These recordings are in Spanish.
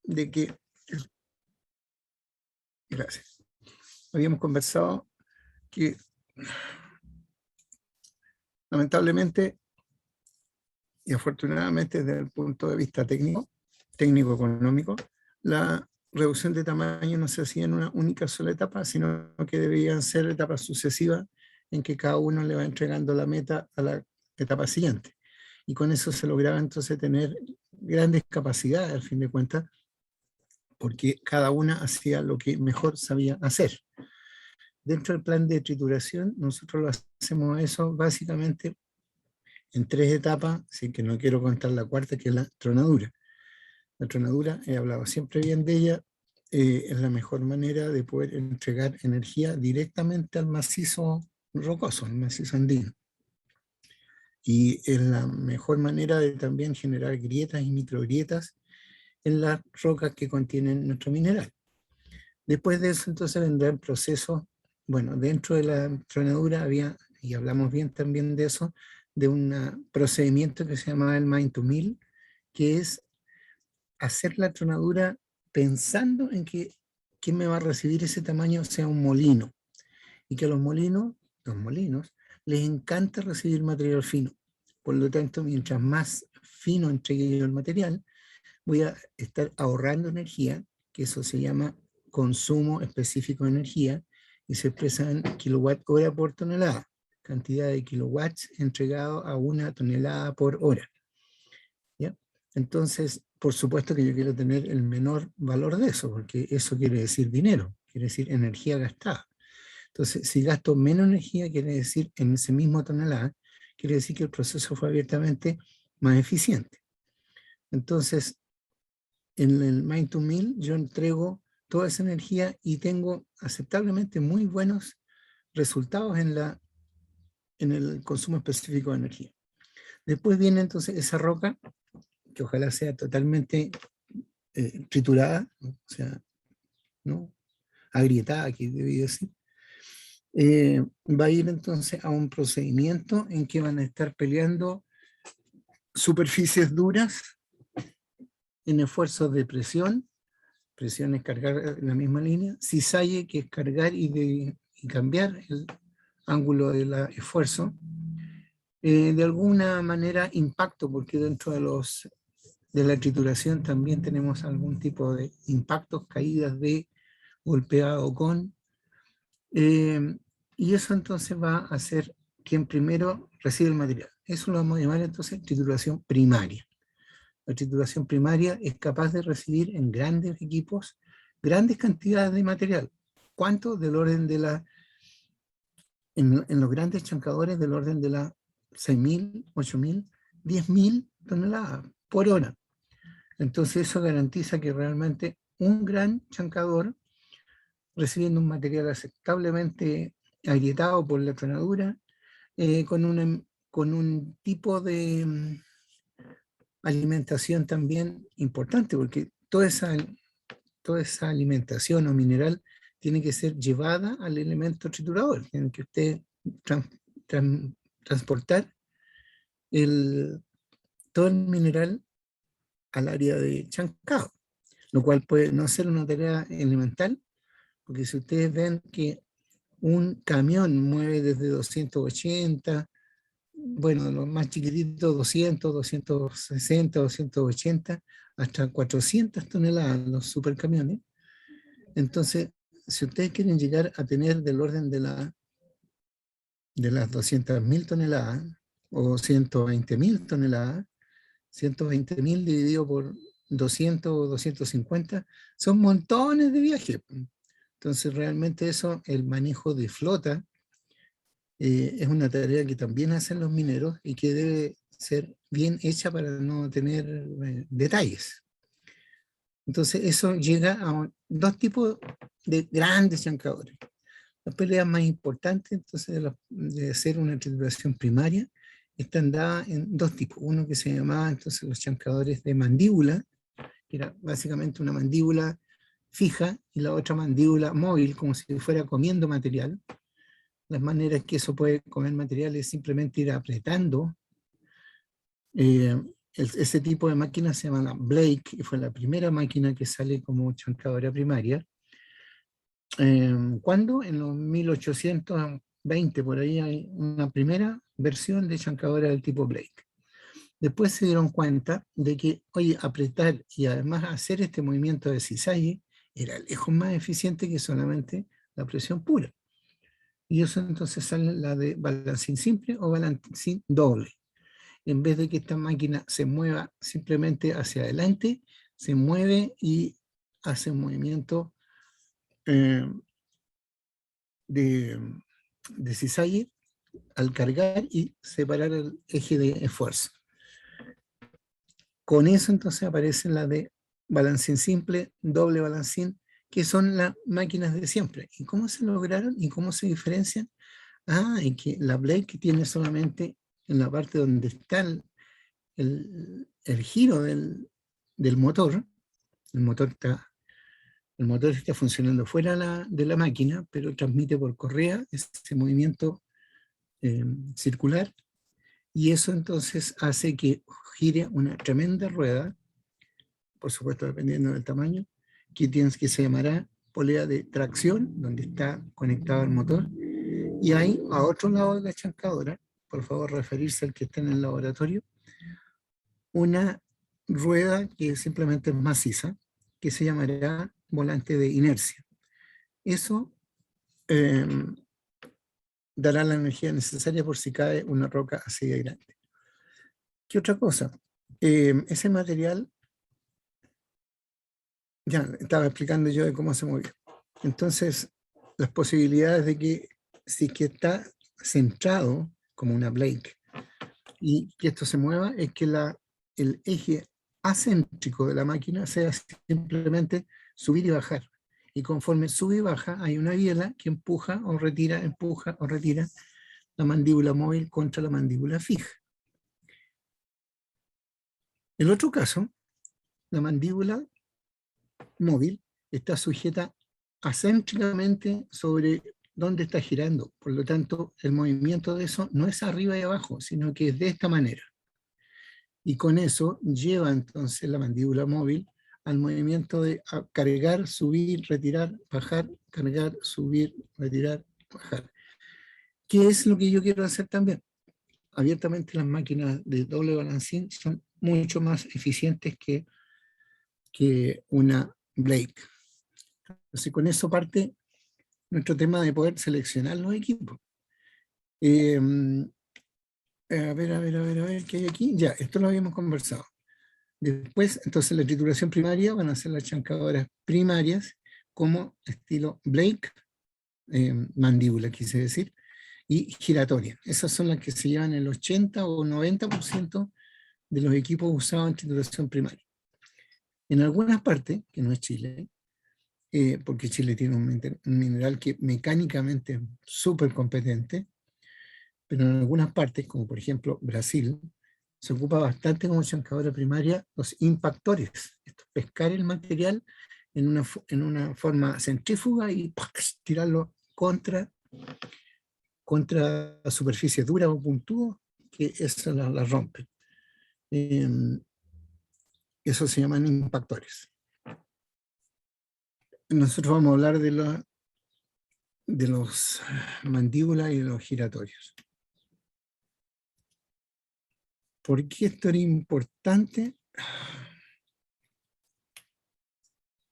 de que, gracias, habíamos conversado que lamentablemente y afortunadamente desde el punto de vista técnico-económico, la reducción de tamaño no se hacía en una única sola etapa, sino que debían ser etapas sucesivas en que cada uno le va entregando la meta a la etapa siguiente. Y con eso se lograba entonces tener grandes capacidades, al fin de cuentas, porque cada una hacía lo que mejor sabía hacer. Dentro del plan de trituración, nosotros lo hacemos eso básicamente en 3 etapas, así que no quiero contar la cuarta, que es la tronadura. La tronadura, he hablado siempre bien de ella, es la mejor manera de poder entregar energía directamente al macizo rocoso, al macizo andino. Y es la mejor manera de también generar grietas y microgrietas en las rocas que contienen nuestro mineral. Después de eso entonces vendrá el proceso, bueno, dentro de la tronadura había, y hablamos bien también de eso, de un procedimiento que se llamaba el mine to mill, que es hacer la tronadura pensando en que quien me va a recibir ese tamaño sea un molino, y que a los molinos, les encanta recibir material fino. Por lo tanto, mientras más fino entregue yo el material, voy a estar ahorrando energía, que eso se llama consumo específico de energía, y se expresa en kilowatt hora por tonelada, cantidad de kilowatts entregado a una tonelada por hora. ¿Ya? Entonces, por supuesto que yo quiero tener el menor valor de eso, porque eso quiere decir dinero, quiere decir energía gastada. Entonces, si gasto menos energía, quiere decir en ese mismo tonelada, quiere decir que el proceso fue abiertamente más eficiente. Entonces, en el mine to mill yo entrego toda esa energía y tengo aceptablemente muy buenos resultados en el consumo específico de energía. Después viene entonces esa roca, que ojalá sea totalmente triturada, ¿no? O sea, ¿no? Agrietada, que debí decir. Va a ir entonces a un procedimiento en que van a estar peleando superficies duras en esfuerzos de presión es cargar en la misma línea, cisalle, que es cargar y cambiar el ángulo del esfuerzo, de alguna manera impacto, porque dentro de la trituración también tenemos algún tipo de impactos, caídas de golpeado con, y eso entonces va a hacer quien primero recibe el material. Eso lo vamos a llamar entonces trituración primaria. La trituración primaria es capaz de recibir en grandes equipos grandes cantidades de material. ¿Cuánto? Del orden de en los grandes chancadores del orden de las 6.000, 8.000, 10.000 toneladas por hora. Entonces eso garantiza que realmente un gran chancador, recibiendo un material aceptablemente agrietado por la tronadura, con un tipo de alimentación también importante, porque toda esa alimentación o mineral tiene que ser llevada al elemento triturador, tiene que usted transportar todo el mineral al área de chancado, lo cual puede no ser una tarea elemental, porque si ustedes ven que un camión mueve desde 280, bueno, los más chiquititos 200, 260, 280, hasta 400 toneladas los supercamiones. Entonces, si ustedes quieren llegar a tener del orden de las 200.000 toneladas o 120.000 toneladas, 120.000 dividido por 200 o 250, son montones de viajes. Entonces, realmente eso, el manejo de flota, es una tarea que también hacen los mineros y que debe ser bien hecha para no tener detalles. Entonces eso llega a dos tipos de grandes chancadores. Las peleas más importantes entonces de hacer una trituración primaria están dadas en dos tipos. Uno que se llamaba entonces los chancadores de mandíbula, que era básicamente una mandíbula fija, y la otra mandíbula móvil, como si fuera comiendo material. Las maneras que eso puede comer material es simplemente ir apretando ese tipo de máquina se llama la Blake, y fue la primera máquina que sale como chancadora primaria. ¿Cuándo? En los 1820, por ahí hay una primera versión de chancadora del tipo Blake. Después se dieron cuenta de que, oye, apretar y además hacer este movimiento de cisalle era lejos más eficiente que solamente la presión pura. Y eso entonces sale la de balancín simple o balancín doble. En vez de que esta máquina se mueva simplemente hacia adelante, se mueve y hace un movimiento eh, de cisalle al cargar y separar el eje de esfuerzo. Con eso entonces aparecen las de balancín simple, doble balancín, que son las máquinas de siempre. ¿Y cómo se lograron y cómo se diferencian? Y que la Blake tiene solamente en la parte donde está el giro del motor, el motor está funcionando fuera de la máquina, pero transmite por correa ese movimiento circular, y eso entonces hace que gire una tremenda rueda, por supuesto dependiendo del tamaño, que se llamará polea de tracción, donde está conectado el motor, y hay a otro lado de la chancadora, por favor referirse al que está en el laboratorio, una rueda que simplemente es maciza, que se llamará volante de inercia. Eso eh, dará la energía necesaria por si cae una roca así de grande. ¿Qué otra cosa? Ese material, ya estaba explicando yo de cómo se movió. Entonces, las posibilidades de que si es que está centrado como una Blake y que esto se mueva es que el eje acéntrico de la máquina sea simplemente subir y bajar. Y conforme sube y baja, hay una biela que empuja o retira la mandíbula móvil contra la mandíbula fija. En el otro caso, la mandíbula móvil está sujeta acéntricamente sobre donde está girando. Por lo tanto, el movimiento de eso no es arriba y abajo, sino que es de esta manera. Y con eso lleva entonces la mandíbula móvil al movimiento de cargar, subir, retirar, bajar, cargar, subir, retirar, bajar. ¿Qué es lo que yo quiero hacer también? Abiertamente las máquinas de doble balancín son mucho más eficientes que una Blake. Entonces con eso parte nuestro tema de poder seleccionar los equipos. A ver, ¿qué hay aquí? Ya, esto lo habíamos conversado. Después, entonces la trituración primaria van a ser las chancadoras primarias como estilo Blake, mandíbula quise decir, y giratoria. Esas son las que se llevan el 80 o 90% de los equipos usados en trituración primaria. En algunas partes, que no es Chile, porque Chile tiene un mineral que mecánicamente es súper competente, pero en algunas partes, como por ejemplo Brasil, se ocupa bastante como chancadora primaria los impactores. Esto, pescar el material en una forma centrífuga y tirarlo contra superficie dura o puntuda, que eso la rompe. Eso se llaman impactores. Nosotros vamos a hablar de los mandíbulas y de los giratorios. ¿Por qué esto era importante?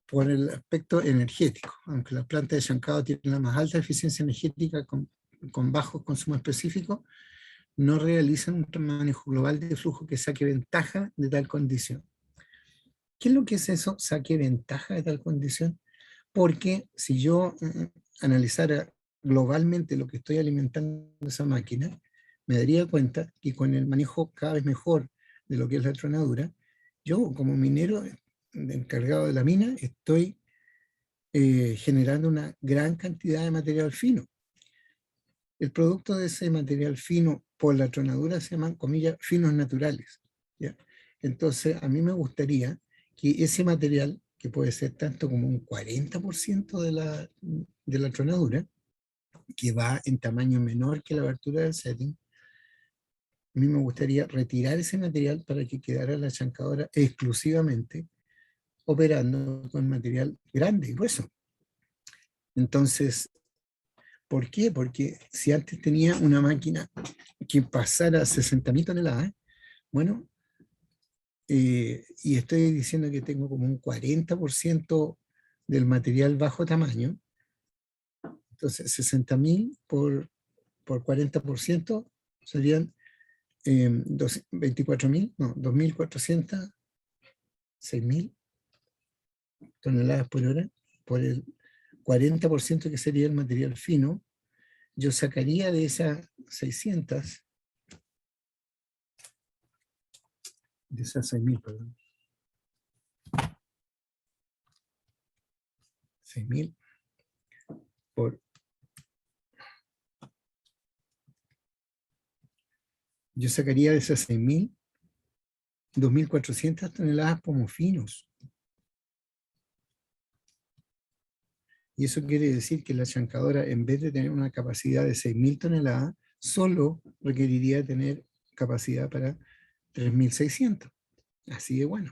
Por el aspecto energético. Aunque las plantas de chancado tienen la más alta eficiencia energética con bajo consumo específico, no realizan un manejo global de flujo que saque ventaja de tal condición. ¿Qué es lo que es eso? Saque ventaja de tal condición. Porque si yo analizara globalmente lo que estoy alimentando esa máquina, me daría cuenta que con el manejo cada vez mejor de lo que es la tronadura, yo como minero encargado de la mina estoy generando una gran cantidad de material fino. El producto de ese material fino por la tronadura se llaman, comillas, finos naturales, ¿ya? Entonces, a mí me gustaría que ese material, que puede ser tanto como un 40% de la tronadura, que va en tamaño menor que la abertura del setting, a mí me gustaría retirar ese material para que quedara la chancadora exclusivamente operando con material grande y grueso. Entonces, ¿por qué? Porque si antes tenía una máquina que pasara 60.000 toneladas, bueno, y estoy diciendo que tengo como un 40% del material bajo tamaño, entonces 60.000 por 40% serían 24.000, no, 2.400, 6.000 toneladas por hora, por el 40% que sería el material fino. Yo sacaría de esas 600, de esas 6.000, perdón, 6.000 por... Yo sacaría de esas 6.000, 2.400 toneladas como finos. Y eso quiere decir que la chancadora, en vez de tener una capacidad de 6.000 toneladas, solo requeriría tener capacidad para 3.600. Así de bueno.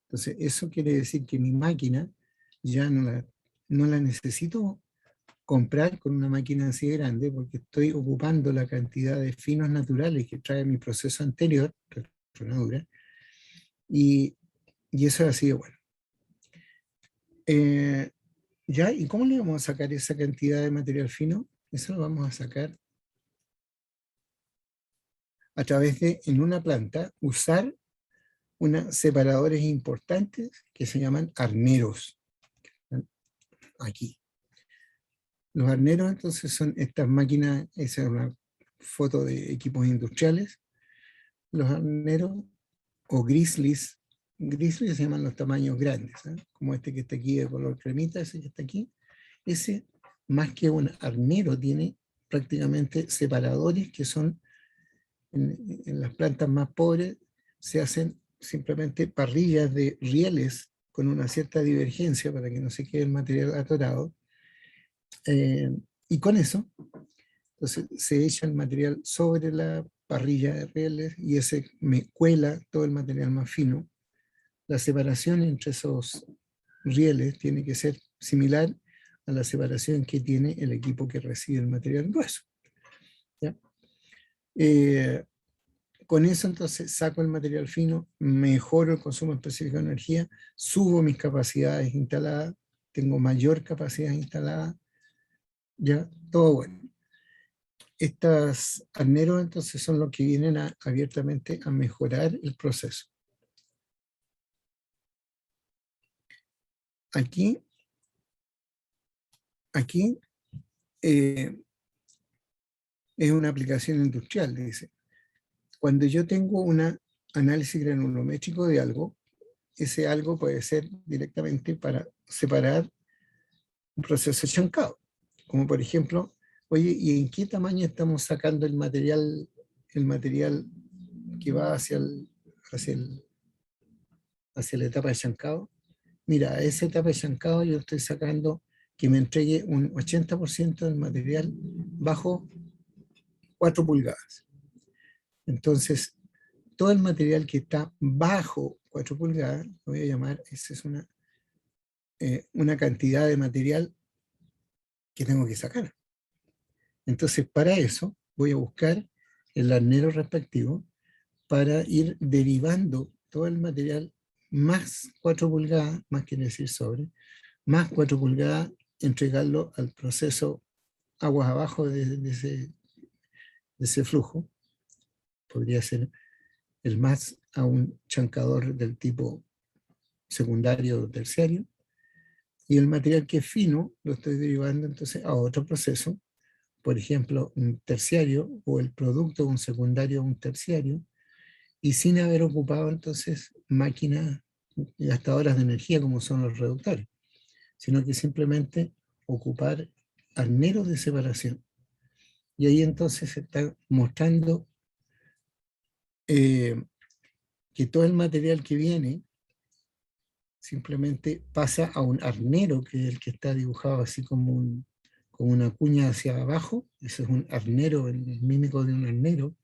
Entonces, eso quiere decir que mi máquina ya no la necesito comprar con una máquina así de grande, porque estoy ocupando la cantidad de finos naturales que trae mi proceso anterior, retronadura, y eso es así de bueno. ¿Ya? ¿Y cómo le vamos a sacar esa cantidad de material fino? Eso lo vamos a sacar a través de, en una planta, usar unos separadores importantes que se llaman arneros. Aquí. Los arneros, entonces, son estas máquinas, esa es una foto de equipos industriales. Los arneros, o grizzlies se llaman los tamaños grandes, ¿eh? Como este que está aquí de color cremita, ese que está aquí. Ese, más que un arnero, tiene prácticamente separadores que son, en las plantas más pobres, se hacen simplemente parrillas de rieles con una cierta divergencia para que no se quede el material atorado. Y con eso, entonces, se echa el material sobre la parrilla de rieles y ese me cuela todo el material más fino. La separación entre esos rieles tiene que ser similar a la separación que tiene el equipo que recibe el material grueso. ¿Ya? Con eso entonces saco el material fino, mejoro el consumo específico de energía, subo mis capacidades instaladas, tengo mayor capacidad instalada, ya, todo bueno. Estas arneros entonces son los que vienen abiertamente a mejorar el proceso. Aquí es una aplicación industrial, dice. Cuando yo tengo un análisis granulométrico de algo, ese algo puede ser directamente para separar un proceso chancado. Como por ejemplo, oye, ¿y en qué tamaño estamos sacando el material que va hacia la etapa de chancado? Mira, a esa etapa de chancado yo estoy sacando que me entregue un 80% del material bajo 4 pulgadas. Entonces, todo el material que está bajo 4 pulgadas, lo voy a llamar, esa es una cantidad de material que tengo que sacar. Entonces, para eso, voy a buscar el arnero respectivo para ir derivando todo el material más 4 pulgadas, más quiere decir sobre, más 4 pulgadas, entregarlo al proceso aguas abajo de ese flujo. Podría ser el más a un chancador del tipo secundario o terciario, y el material que es fino lo estoy derivando entonces a otro proceso, por ejemplo, un terciario o el producto de un secundario o un terciario, y sin haber ocupado entonces máquinas gastadoras de energía como son los reductores, sino que simplemente ocupar arneros de separación. Y ahí entonces se está mostrando que todo el material que viene simplemente pasa a un arnero, que es el que está dibujado así como con una cuña hacia abajo, ese es un arnero, el mímico de un arnero.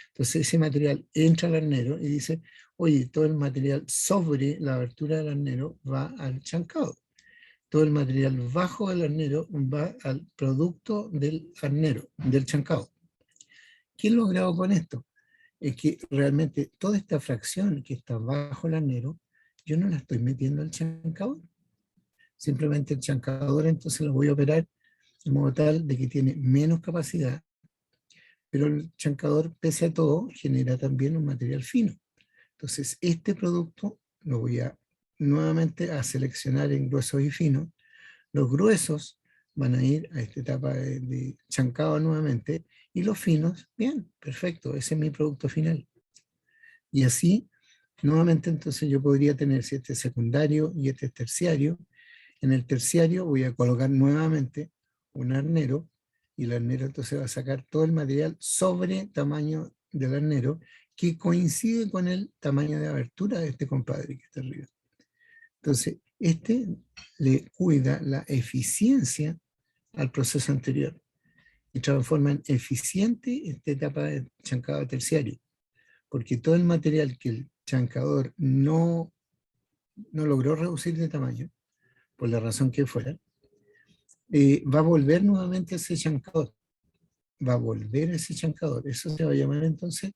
Entonces ese material entra al arnero y dice, oye, todo el material sobre la abertura del arnero va al chancado. Todo el material bajo del arnero va al producto del arnero, del chancado. ¿Qué he logrado con esto? Es que realmente toda esta fracción que está bajo el arnero, yo no la estoy metiendo al chancador. Simplemente el chancador entonces lo voy a operar de modo tal de que tiene menos capacidad, pero el chancador, pese a todo, genera también un material fino. Entonces, este producto lo voy a nuevamente a seleccionar en gruesos y finos. Los gruesos van a ir a esta etapa de chancado nuevamente, y los finos, bien, perfecto, ese es mi producto final. Y así, nuevamente entonces yo podría tener, si este es secundario y este es terciario, en el terciario voy a colocar nuevamente un arnero, y el arnero entonces va a sacar todo el material sobre tamaño del arnero, que coincide con el tamaño de abertura de este compadre que está arriba. Entonces, este le cuida la eficiencia al proceso anterior y transforma en eficiente esta etapa de chancado terciario, porque todo el material que el chancador no logró reducir de tamaño, por la razón que fuera, va a volver nuevamente a ese chancador. Va a volver a ese chancador. Eso se va a llamar entonces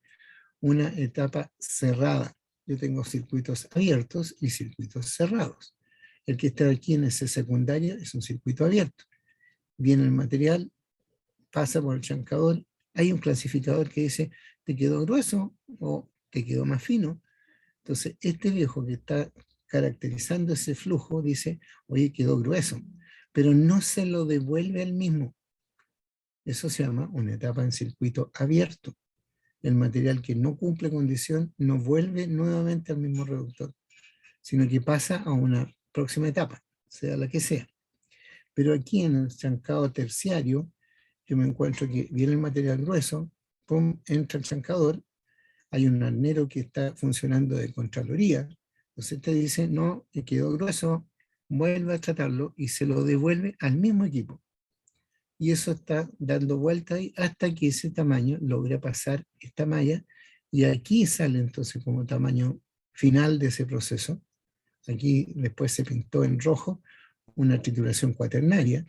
una etapa cerrada. Yo tengo circuitos abiertos y circuitos cerrados. El que está aquí en ese secundario es un circuito abierto. Viene el material, pasa por el chancador. Hay un clasificador que dice, ¿te quedó grueso o te quedó más fino? Entonces, este viejo que está caracterizando ese flujo dice, oye, quedó grueso, pero no se lo devuelve al mismo. Eso se llama una etapa en circuito abierto. El material que no cumple condición no vuelve nuevamente al mismo reductor, sino que pasa a una próxima etapa, sea la que sea. Pero aquí en el chancado terciario, yo me encuentro que viene el material grueso, pum, entra el chancador, hay un arnero que está funcionando de contraloría, entonces te dice, no, quedó grueso, vuelve a tratarlo y se lo devuelve al mismo equipo. Y eso está dando vuelta ahí hasta que ese tamaño logra pasar esta malla, y aquí sale entonces como tamaño final de ese proceso. Aquí después se pintó en rojo una trituración cuaternaria,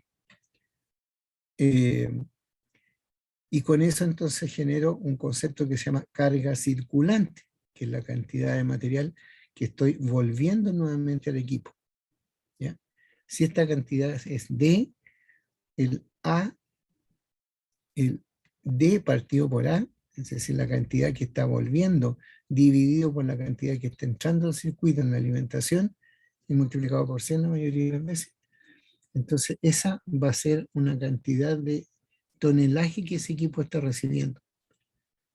y con eso entonces genero un concepto que se llama carga circulante, que es la cantidad de material que estoy volviendo nuevamente al equipo, ¿ya? Si esta cantidad es D, el A, el D partido por A, es decir, la cantidad que está volviendo dividido por la cantidad que está entrando al circuito en la alimentación y multiplicado por 100 la mayoría de las veces. Entonces esa va a ser una cantidad de tonelaje que ese equipo está recibiendo.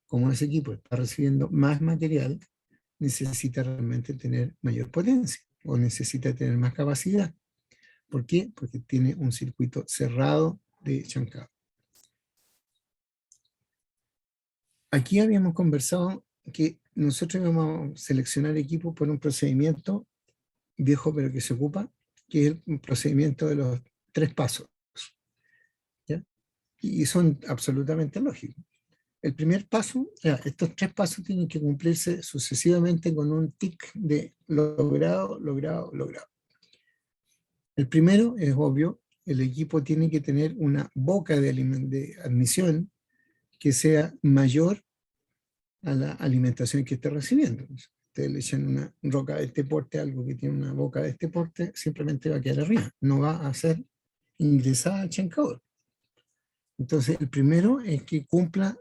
Como ese equipo está recibiendo más material, necesita realmente tener mayor potencia o necesita tener más capacidad. ¿Por qué? Porque tiene un circuito cerrado de chancado. Aquí habíamos conversado que nosotros íbamos a seleccionar equipos por un procedimiento viejo pero que se ocupa, que es el procedimiento de los 3 pasos, ¿ya? Y son absolutamente lógicos. El primer paso, estos 3 pasos tienen que cumplirse sucesivamente con un tic de logrado, logrado, logrado. El primero es obvio, el equipo tiene que tener una boca de admisión que sea mayor a la alimentación que esté recibiendo. Ustedes le echan una roca de este porte, algo que tiene una boca de este porte, simplemente va a quedar arriba, no va a ser ingresada al chancador. Entonces, el primero es que cumpla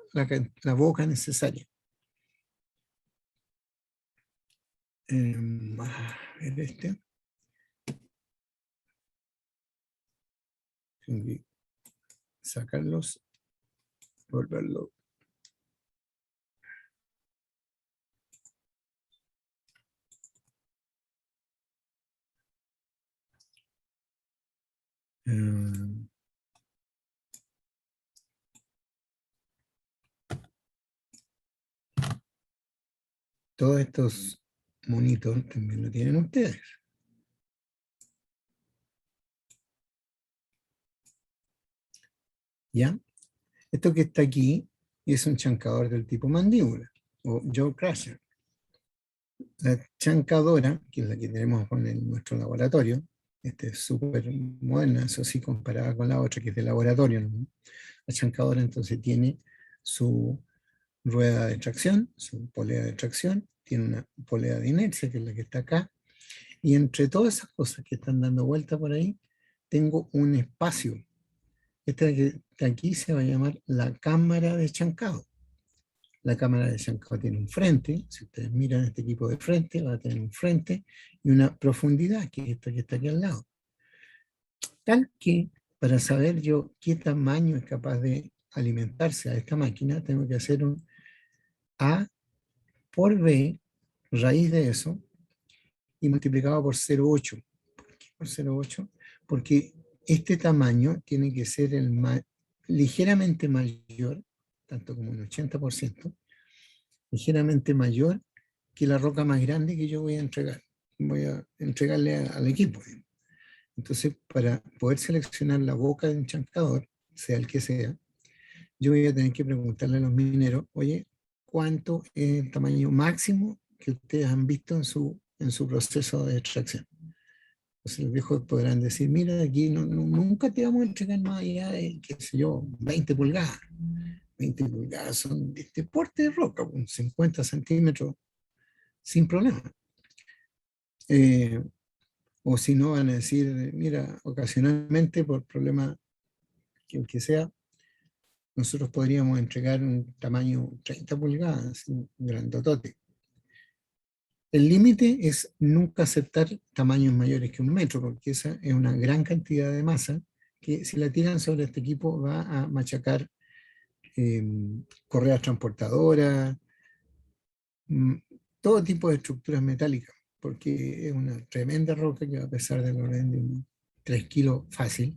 la boca necesaria. A ver este. Tengo que sacarlos, volverlo. Todos estos monitos también lo tienen ustedes. ¿Ya? Esto que está aquí es un chancador del tipo mandíbula o jaw crusher. La chancadora, que es la que tenemos en nuestro laboratorio, es súper moderna, eso sí, comparada con la otra que es de laboratorio, ¿no? La chancadora entonces tiene su rueda de tracción, su polea de tracción, tiene una polea de inercia, que es la que está acá, y entre todas esas cosas que están dando vuelta por ahí, tengo un espacio. Esta que está aquí se va a llamar la cámara de chancado. La cámara de chancado tiene un frente, si ustedes miran este equipo de frente, va a tener un frente y una profundidad, que es esta que está aquí al lado. Tal que para saber yo qué tamaño es capaz de alimentarse a esta máquina, tengo que hacer un A por B, raíz de eso, y multiplicado por 0,8. ¿Por qué por 0,8? Porque este tamaño tiene que ser ligeramente mayor, tanto como un 80%, ligeramente mayor que la roca más grande que yo voy a entregar. Voy a entregarle al equipo. Entonces, para poder seleccionar la boca de un chancador, sea el que sea, yo voy a tener que preguntarle a los mineros, oye, ¿cuánto es el tamaño máximo que ustedes han visto en su proceso de extracción? Entonces los viejos podrán decir, mira, aquí nunca te vamos a entregar más allá de, qué sé yo, 20 pulgadas. 20 pulgadas son de este porte de roca, 50 centímetros sin problema. O si no, van a decir, mira, ocasionalmente por problema que sea, nosotros podríamos entregar un tamaño 30 pulgadas, un grandotote. El límite es nunca aceptar tamaños mayores que 1 metro, porque esa es una gran cantidad de masa que si la tiran sobre este equipo va a machacar correas transportadoras, todo tipo de estructuras metálicas, porque es una tremenda roca que va a pesar del orden de 3 kilos fácil,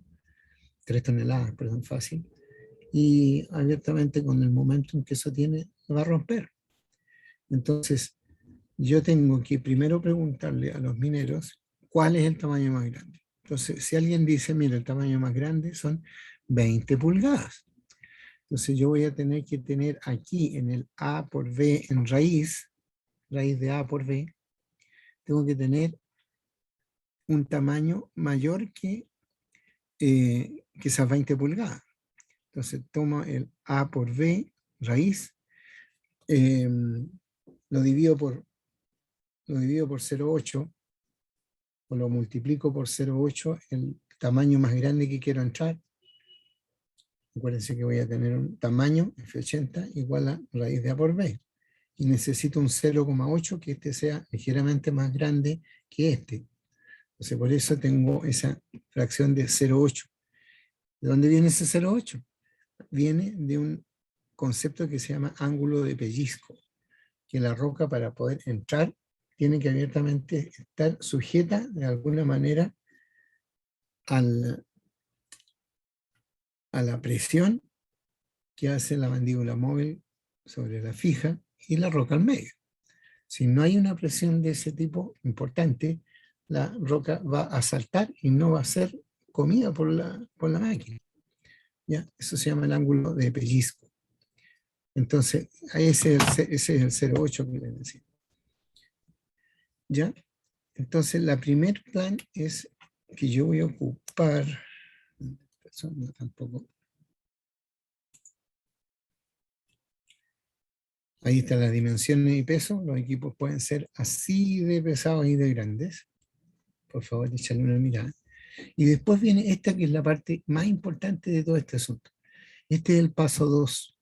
3 toneladas, perdón, fácil, y abiertamente con el momento que eso tiene, va a romper. Entonces, yo tengo que primero preguntarle a los mineros cuál es el tamaño más grande. Entonces, si alguien dice, mira, el tamaño más grande son 20 pulgadas. Entonces, yo voy a tener que tener aquí en el A por B en raíz de A por B, tengo que tener un tamaño mayor que esas 20 pulgadas. Entonces, tomo el A por B, raíz, eh, lo divido por 0,8 o lo multiplico por 0,8, el tamaño más grande que quiero entrar. Acuérdense que voy a tener un tamaño F80 igual a raíz de A por B. Y necesito un 0,8 que este sea ligeramente más grande que este. Entonces por eso tengo esa fracción de 0,8. ¿De dónde viene ese 0,8? Viene de un concepto que se llama ángulo de pellizco, que la roca para poder entrar tiene que abiertamente estar sujeta de alguna manera a la presión que hace la mandíbula móvil sobre la fija y la roca al medio. Si no hay una presión de ese tipo importante, la roca va a saltar y no va a ser comida por la máquina. ¿Ya? Eso se llama el ángulo de pellizco. Entonces, ese es el 0,8 que les decía. ¿Ya? Entonces, la primer plan es que yo voy a ocupar, no, tampoco. Ahí están las dimensiones y peso. Los equipos pueden ser así de pesados y de grandes. Por favor, échale una mirada. Y después viene esta que es la parte más importante de todo este asunto. Este es el paso 2.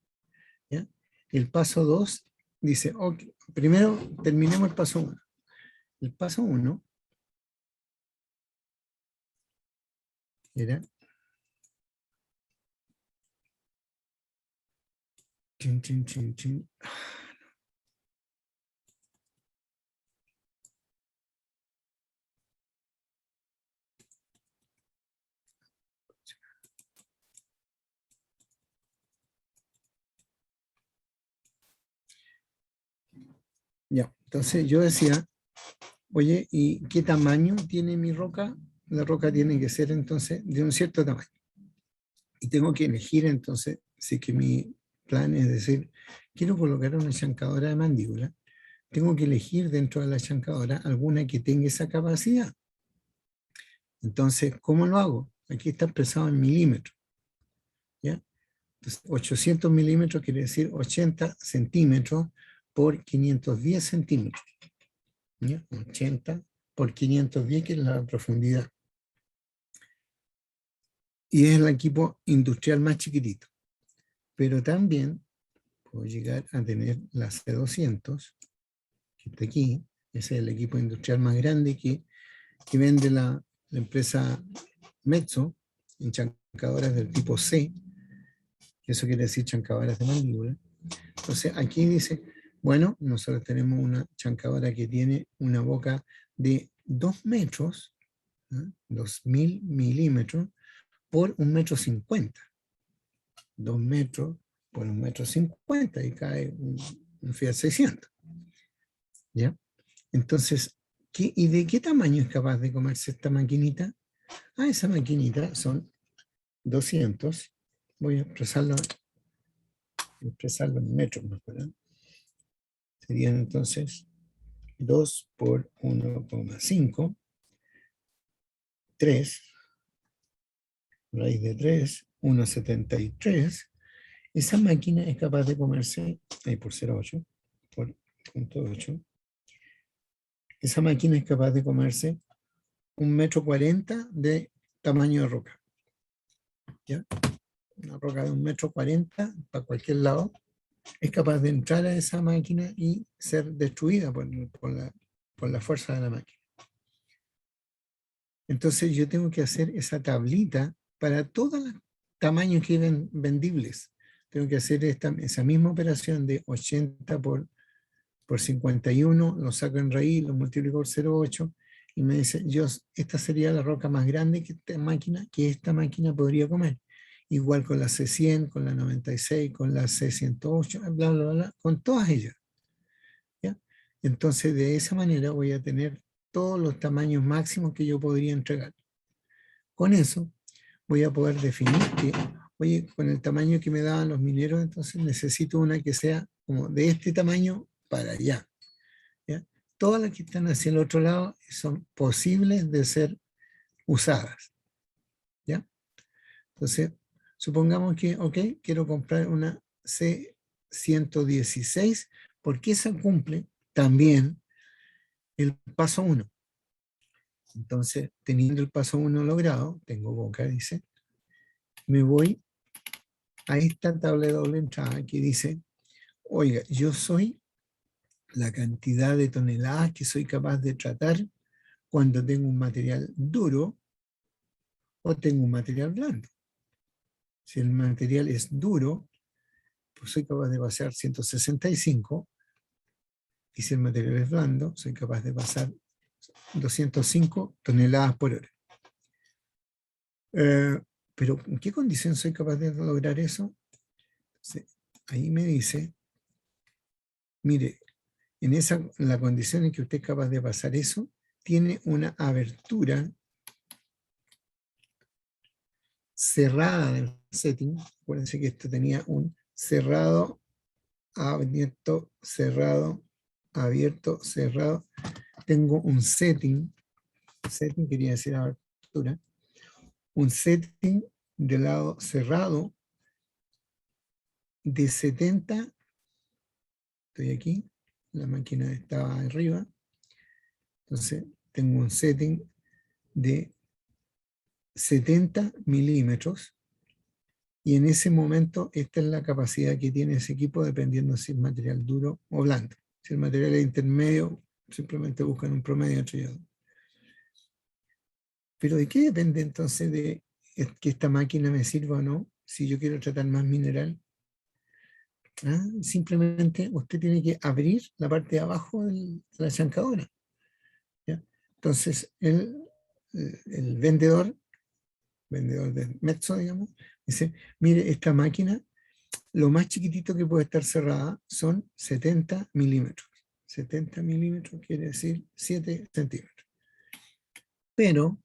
¿Ya? El paso 2 dice, okay, primero terminemos el paso 1. El paso 1 era chin, chin, chin, chin. Ya, entonces yo decía, oye, ¿y qué tamaño tiene mi roca? La roca tiene que ser entonces de un cierto tamaño. tengo que elegir entonces, si es que mi plan es decir, quiero colocar una chancadora de mandíbula, tengo que elegir dentro de la chancadora alguna que tenga esa capacidad. Entonces, ¿cómo lo hago? Aquí está expresado en milímetros. ¿Ya? Entonces, 800 milímetros quiere decir 80 centímetros por 510 centímetros. ¿Ya? 80 por 510, que es la profundidad. Y es el equipo industrial más chiquitito. Pero también puedo llegar a tener la C200, que está aquí. Ese es el equipo industrial más grande que vende la empresa Metso, en chancadoras del tipo C, que eso quiere decir chancadoras de mandíbula. Entonces aquí dice, bueno, nosotros tenemos una chancadora que tiene una boca de 2 metros, ¿no? 2000 milímetros por 1,50 m. 2 metros por 1,50 m y cae un Fiat 600. ¿Ya? Entonces, ¿y de qué tamaño es capaz de comerse esta maquinita? Esa maquinita son 200. Voy a expresarlo en metros, ¿verdad? Serían entonces 2 por 1,5, 3, raíz de 3, 1,73. Esa máquina es capaz de comerse, ahí por 0,8, por 0,8. Esa máquina es capaz de comerse 1,40 m de tamaño de roca. ¿Ya? Una roca de 1,40 m para cualquier lado es capaz de entrar a esa máquina y ser destruida por la fuerza de la máquina. Entonces yo tengo que hacer esa tablita para todos los tamaños que ven vendibles. Tengo que hacer esa misma operación de 80 por 51, lo saco en raíz, lo multiplico por 0,8 y me dice, esta sería la roca más grande que esta máquina podría comer. Igual con la C100, con la 96, con la C108, bla, bla, bla, con todas ellas. ¿Ya? Entonces de esa manera voy a tener todos los tamaños máximos que yo podría entregar. Con eso voy a poder definir que, oye, con el tamaño que me daban los mineros, entonces necesito una que sea como de este tamaño para allá. ¿Ya? Todas las que están hacia el otro lado son posibles de ser usadas. ¿Ya? Entonces, supongamos que, ok, quiero comprar una C116 porque esa cumple también el paso 1. Entonces, teniendo el paso 1 logrado, tengo boca, dice, me voy a esta tabla de doble entrada que dice, oiga, yo soy la cantidad de toneladas que soy capaz de tratar cuando tengo un material duro o tengo un material blando. Si el material es duro, pues soy capaz de pasar 165, y si el material es blando, soy capaz de pasar 205 toneladas por hora. Pero ¿en qué condición soy capaz de lograr eso? Ahí me dice, mire, en la condición en que usted es capaz de pasar eso, tiene una abertura cerrada del setting. Acuérdense que esto tenía un cerrado, abierto, cerrado, abierto, cerrado. Tengo un setting quería decir abertura, un setting del lado cerrado de 70, estoy aquí, la máquina estaba arriba, entonces tengo un setting de 70 milímetros, y en ese momento esta es la capacidad que tiene ese equipo dependiendo si es material duro o blando. Si el material es intermedio, simplemente buscan un promedio entre ellos. Pero ¿de qué depende entonces de que esta máquina me sirva o no si yo quiero tratar más mineral? Simplemente usted tiene que abrir la parte de abajo de la chancadora. ¿Ya? Entonces el vendedor de Metso, digamos, dice, mire, esta máquina, lo más chiquitito que puede estar cerrada son 70 milímetros. 70 milímetros quiere decir 7 centímetros. Pero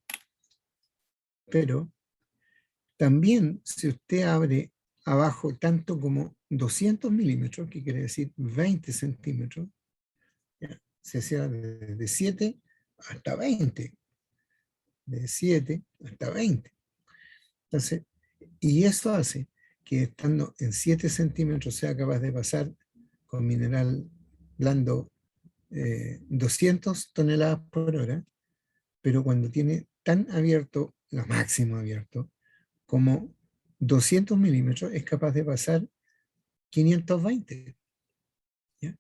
También, si usted abre abajo tanto como 200 milímetros, que quiere decir 20 centímetros, ¿ya? Se hacía de 7 hasta 20, de 7 hasta 20. Entonces, y eso hace que estando en 7 centímetros sea capaz de pasar con mineral blando 200 toneladas por hora, pero cuando tiene tan abierto, lo máximo abierto, como 200 milímetros, es capaz de pasar 520. ¿Ya?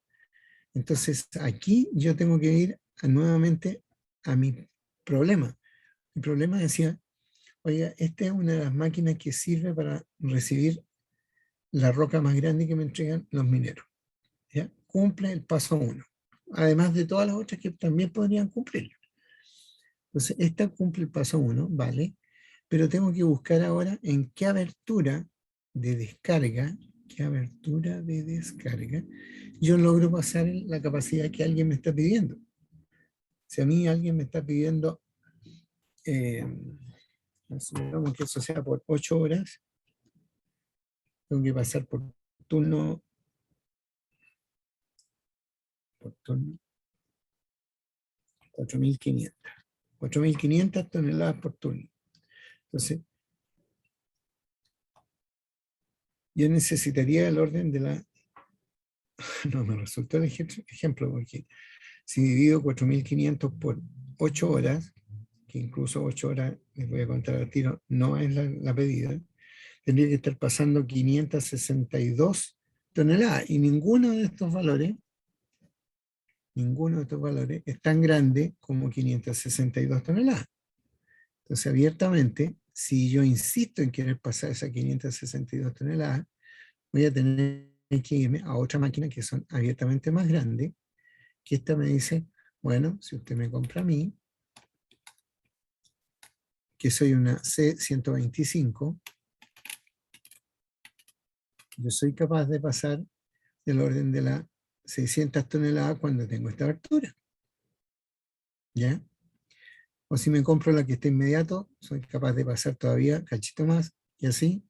Entonces, aquí yo tengo que ir nuevamente a mi problema. Mi problema decía, oiga, esta es una de las máquinas que sirve para recibir la roca más grande que me entregan los mineros. ¿Ya? Cumple el paso 1, además de todas las otras que también podrían cumplir. Entonces, esta cumple el paso 1, ¿vale? Pero tengo que buscar ahora en qué abertura de descarga, yo logro pasar la capacidad que alguien me está pidiendo. Si a mí alguien me está pidiendo, supongamos que eso sea por 8 horas, tengo que pasar turno, por turno, 4.500. 4.500 toneladas por turno. Entonces, yo necesitaría el orden de la... No me resultó el ejemplo, porque si divido 4.500 por 8 horas, que incluso 8 horas, les voy a contar al tiro, no es la pedida, tendría que estar pasando 562 toneladas, y ninguno de estos valores es tan grande como 562 toneladas. Entonces, abiertamente, si yo insisto en querer pasar esas 562 toneladas, voy a tener que irme a otra máquina que son abiertamente más grandes, que esta me dice, bueno, si usted me compra a mí, que soy una C125, yo soy capaz de pasar del orden de las 600 toneladas cuando tengo esta abertura. ¿Ya? O si me compro la que está inmediato, soy capaz de pasar todavía cachito más, y así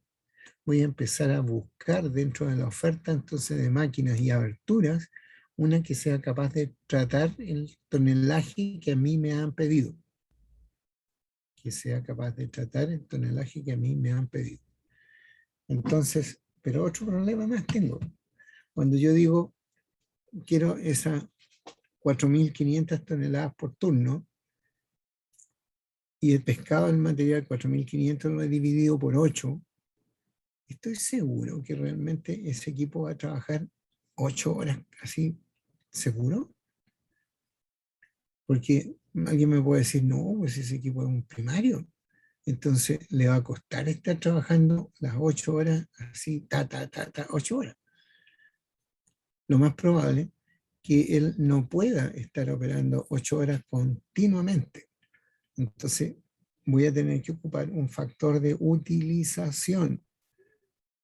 voy a empezar a buscar dentro de la oferta entonces de máquinas y aberturas una que sea capaz de tratar el tonelaje que a mí me han pedido. Que sea capaz de tratar el tonelaje que a mí me han pedido. Entonces, pero otro problema más tengo. Cuando yo digo, quiero esas 4.500 toneladas por turno, y el pescado, el material 4.500 lo he dividido por 8, estoy seguro que realmente ese equipo va a trabajar 8 horas, así, ¿seguro? Porque alguien me puede decir, no, pues ese equipo es un primario. Entonces le va a costar estar trabajando las 8 horas, así, 8 horas. Lo más probable que él no pueda estar operando 8 horas continuamente. Entonces voy a tener que ocupar un factor de utilización.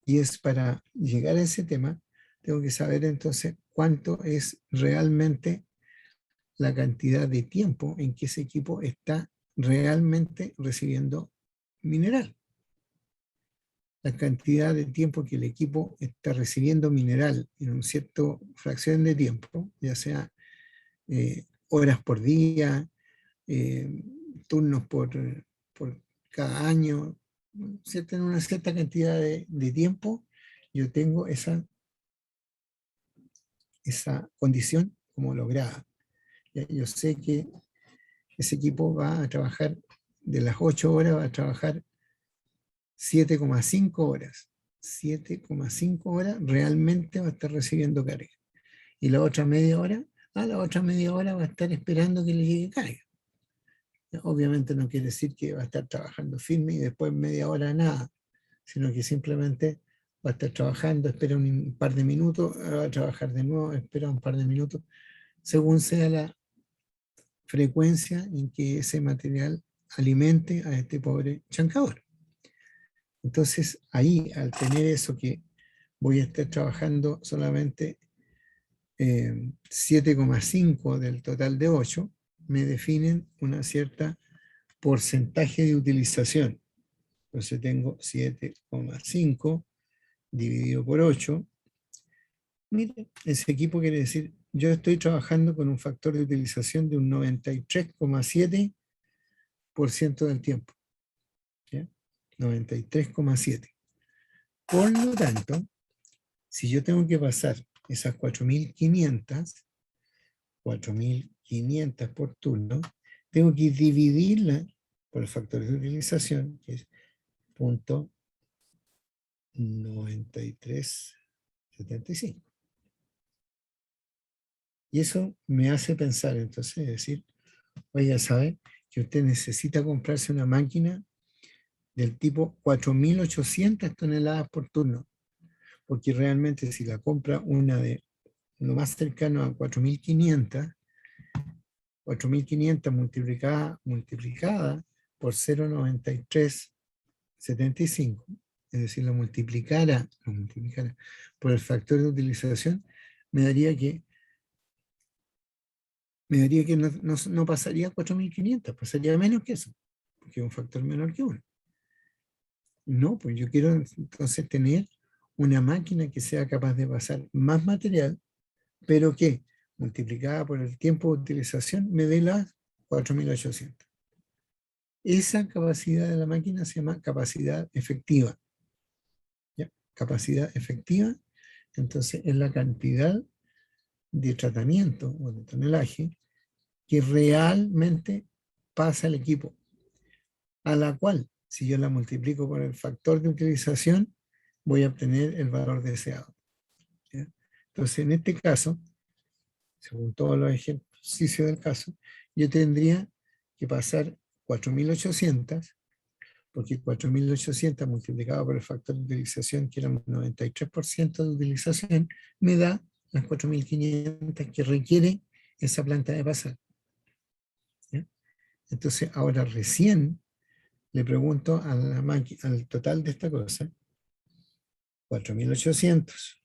Y es para llegar a ese tema, tengo que saber entonces cuánto es realmente la cantidad de tiempo en que ese equipo está realmente recibiendo mineral. La cantidad de tiempo que el equipo está recibiendo mineral en una cierta fracción de tiempo, ya sea horas por día, eh, turnos por cada año, en una cierta cantidad de tiempo, yo tengo esa condición como lograda. Yo sé que ese equipo va a trabajar de las 8 horas, va a trabajar 7,5 horas. 7,5 horas realmente va a estar recibiendo carga. Y la otra media hora, va a estar esperando que le llegue carga. Obviamente no quiere decir que va a estar trabajando firme y después media hora nada, sino que simplemente va a estar trabajando, espera un par de minutos, va a trabajar de nuevo, espera un par de minutos, según sea la frecuencia en que ese material alimente a este pobre chancador. Entonces, ahí, al tener eso que voy a estar trabajando solamente 7,5 del total de 8, me definen una cierta porcentaje de utilización. Entonces tengo 7,5 dividido por 8. Mire, ese equipo quiere decir, yo estoy trabajando con un factor de utilización de un 93,7% del tiempo. ¿Ya? 93,7. Por lo tanto, si yo tengo que pasar esas 4.500 por turno, tengo que dividirla por el factor de utilización, que es 0.9375. Y eso me hace pensar, entonces, decir, oiga, ¿sabe que usted necesita comprarse una máquina del tipo 4.800 toneladas por turno? Porque realmente si la compra una de lo más cercano a 4.500 multiplicada por 0.9375, es decir, lo multiplicara por el factor de utilización, me daría que no pasaría 4.500, pasaría menos que eso, porque es un factor menor que 1. No, pues yo quiero entonces tener una máquina que sea capaz de pasar más material, pero que multiplicada por el tiempo de utilización me dé las 4.800. Esa capacidad de la máquina se llama capacidad efectiva. ¿Ya? Capacidad efectiva, entonces es la cantidad de tratamiento o de tonelaje que realmente pasa el equipo, a la cual, si yo la multiplico por el factor de utilización, voy a obtener el valor deseado. ¿Ya? Entonces, en este caso, según todos los ejercicios del caso, yo tendría que pasar 4.800, porque 4.800 multiplicado por el factor de utilización, que era un 93% de utilización, me da las 4.500 que requiere esa planta de pasar. ¿Ya? Entonces, ahora recién le pregunto a la máquina, al total de esta cosa, 4.800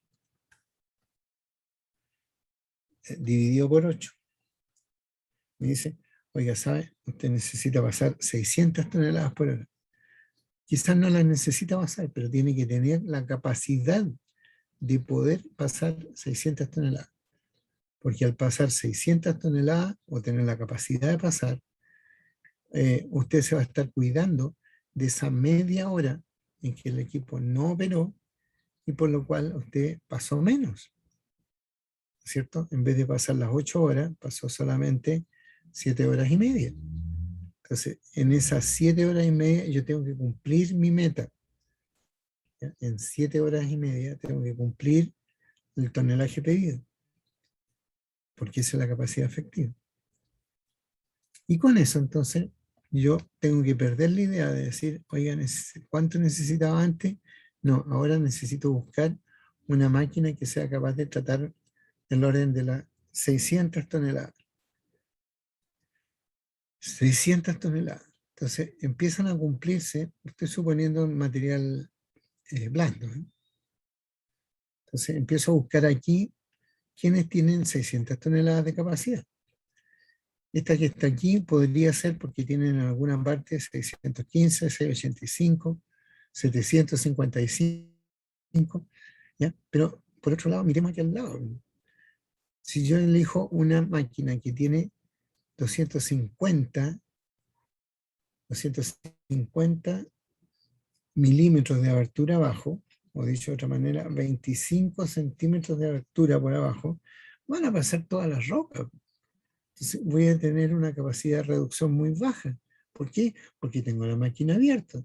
dividido por 8. Me dice, oiga, ¿sabe? Usted necesita pasar 600 toneladas por hora. Quizás no las necesita pasar, pero tiene que tener la capacidad de poder pasar 600 toneladas. Porque al pasar 600 toneladas o tener la capacidad de pasar, usted se va a estar cuidando de esa media hora en que el equipo no operó y por lo cual usted pasó menos, ¿cierto? En vez de pasar las 8 horas, pasó solamente 7 horas y media. Entonces, en esas 7 horas y media yo tengo que cumplir mi meta. ¿Ya? En 7 horas y media tengo que cumplir el tonelaje pedido, porque esa es la capacidad efectiva. Y con eso, entonces, yo tengo que perder la idea de decir, oigan, ¿cuánto necesitaba antes? No, ahora necesito buscar una máquina que sea capaz de tratar el orden de las 600 toneladas. 600 toneladas. Entonces, empiezan a cumplirse, estoy suponiendo un material blando. Entonces, empiezo a buscar aquí quienes tienen 600 toneladas de capacidad. Esta que está aquí podría ser porque tienen en alguna parte 615, 685, 755, ¿ya? Pero por otro lado, miremos aquí al lado. Si yo elijo una máquina que tiene 250 milímetros de abertura abajo, o dicho de otra manera, 25 centímetros de abertura por abajo, van a pasar todas las rocas. Entonces voy a tener una capacidad de reducción muy baja. ¿Por qué? Porque tengo la máquina abierta.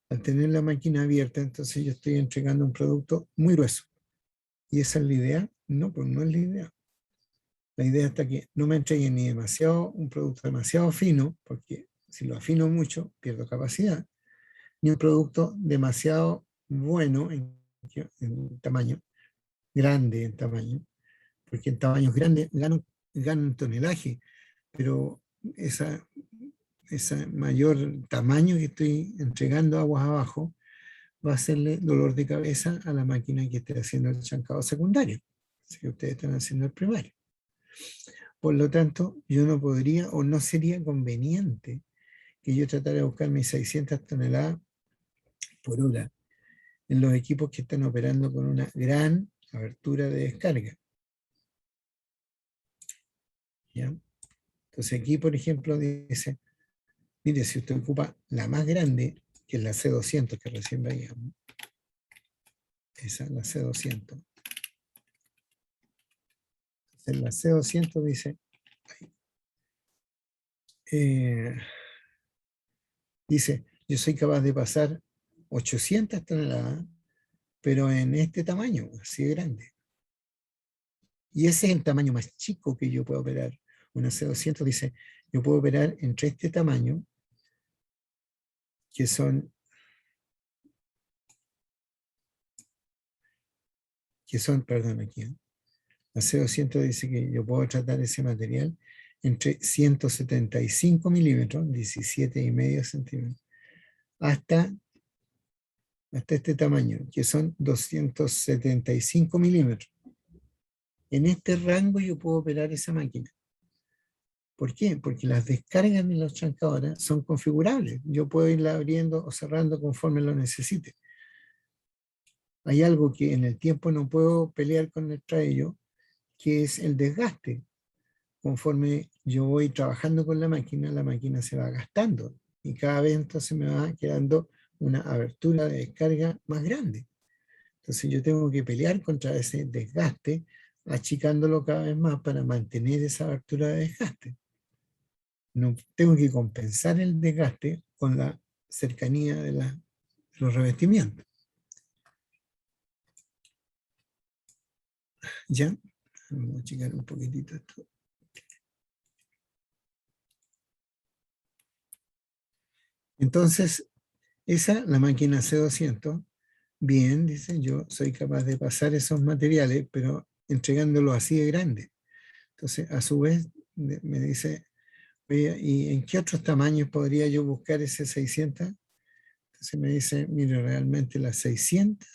Al tener la máquina abierta, entonces yo estoy entregando un producto muy grueso. ¿Y esa es la idea? No, pues no es la idea. La idea está que no me entreguen ni un producto demasiado fino, porque si lo afino mucho, pierdo capacidad, ni un producto demasiado bueno en tamaño, grande en tamaño, porque en tamaños grandes ganan tonelaje, pero ese mayor tamaño que estoy entregando aguas abajo va a hacerle dolor de cabeza a la máquina que esté haciendo el chancado secundario, así que ustedes están haciendo el primario. Por lo tanto, yo no podría o no sería conveniente que yo tratara de buscar mis 600 toneladas por hora en los equipos que están operando con una gran abertura de descarga. ¿Ya? Entonces aquí, por ejemplo, dice, mire, si usted ocupa la más grande, que es la C200 que recién veíamos, esa es la C200. En la C200 dice, dice, yo soy capaz de pasar 800 toneladas, pero en este tamaño, así de grande. Y ese es el tamaño más chico que yo puedo operar. Una C200 dice, yo puedo operar entre este tamaño, que son, perdón, aquí, la C200 dice que yo puedo tratar ese material entre 175 milímetros, 17,5 centímetros, hasta este tamaño, que son 275 milímetros. En este rango yo puedo operar esa máquina. ¿Por qué? Porque las descargas de los trancadores son configurables. Yo puedo irla abriendo o cerrando conforme lo necesite. Hay algo que en el tiempo no puedo pelear contra ello, que es el desgaste. Conforme yo voy trabajando con la máquina se va gastando y cada vez entonces me va quedando una abertura de descarga más grande. Entonces yo tengo que pelear contra ese desgaste, achicándolo cada vez más para mantener esa abertura de desgaste. No tengo que compensar el desgaste con la cercanía de los revestimientos. ¿Ya? Vamos a achicar un poquitito esto. Entonces, la máquina C200, bien, dice, yo soy capaz de pasar esos materiales, pero entregándolos así de grande. Entonces, a su vez, me dice, oye, ¿y en qué otros tamaños podría yo buscar ese 600? Entonces me dice, mire, realmente las 600,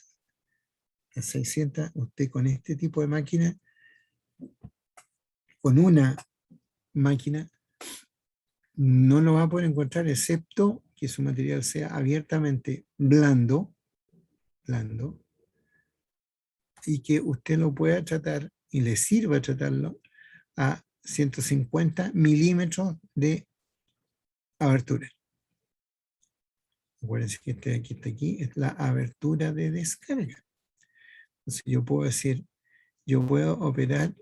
usted con este tipo de máquina, con una máquina, no lo va a poder encontrar excepto que su material sea abiertamente blando, y que usted lo pueda tratar y le sirva tratarlo a 150 milímetros de abertura. Acuérdense que aquí está aquí, es la abertura de descarga. Entonces yo puedo decir, yo puedo operar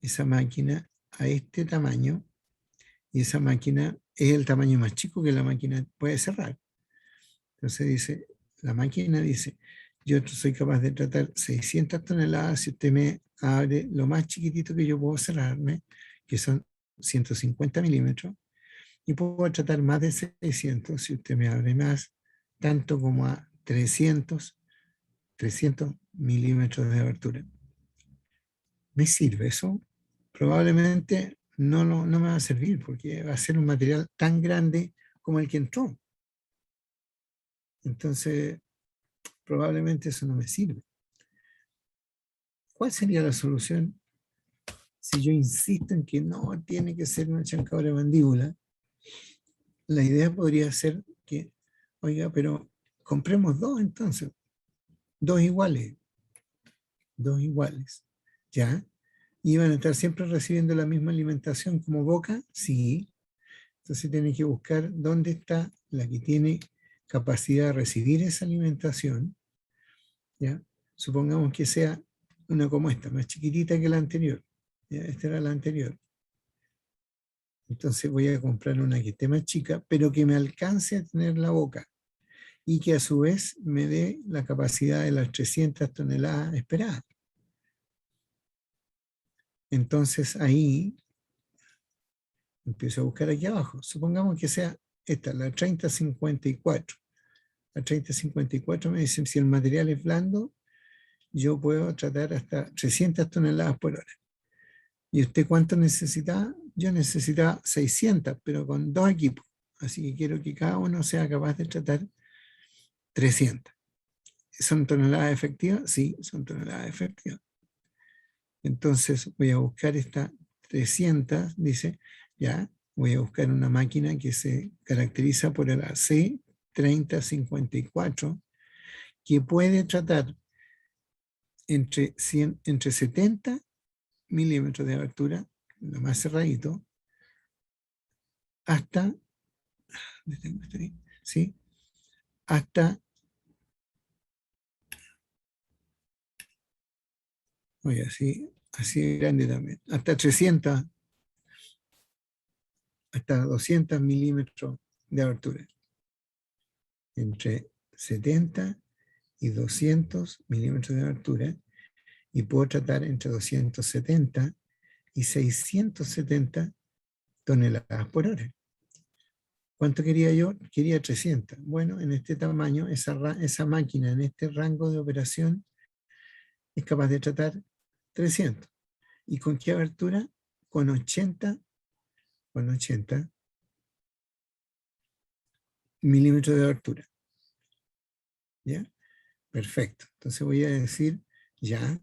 esa máquina a este tamaño y esa máquina es el tamaño más chico que la máquina puede cerrar. Entonces dice, la máquina dice, yo soy capaz de tratar 600 toneladas si usted me abre lo más chiquitito que yo puedo cerrarme, que son 150 milímetros, y puedo tratar más de 600 si usted me abre más, tanto como a 300 milímetros de abertura. ¿Me sirve eso? Probablemente no me va a servir porque va a ser un material tan grande como el que entró. Entonces, probablemente eso no me sirve. ¿Cuál sería la solución? Si yo insisto en que no tiene que ser una chancadora de mandíbula, la idea podría ser que, oiga, pero compremos dos entonces, dos iguales, ¿ya? ¿Y van a estar siempre recibiendo la misma alimentación como boca? Sí. Entonces tiene que buscar dónde está la que tiene capacidad de recibir esa alimentación, ¿ya? Supongamos que sea una como esta, más chiquitita que la anterior. ¿Ya? Esta era la anterior. Entonces voy a comprar una que esté más chica, pero que me alcance a tener la boca y que a su vez me dé la capacidad de las 300 toneladas esperadas. Entonces ahí empiezo a buscar aquí abajo. Supongamos que sea esta, la 3054. La 3054 me dicen si el material es blando, yo puedo tratar hasta 300 toneladas por hora. ¿Y usted cuánto necesita? Yo necesitaba 600, pero con dos equipos. Así que quiero que cada uno sea capaz de tratar 300. ¿Son toneladas efectivas? Sí, son toneladas efectivas. Entonces voy a buscar esta 300, dice, ya, voy a buscar una máquina que se caracteriza por el AC 3054, que puede tratar entre 70 milímetros de abertura, lo más cerradito, hasta, ¿sí? Hasta, oye, así grande también, hasta 300, hasta 200 milímetros de abertura. Entre 70 y 200 milímetros de abertura, y puedo tratar entre 270 y 670 toneladas por hora. ¿Cuánto quería yo? Quería 300. Bueno, en este tamaño, esa máquina en este rango de operación es capaz de tratar 300. ¿Y con qué abertura? Con 80 milímetros de abertura. ¿Ya? Perfecto. Entonces voy a decir ya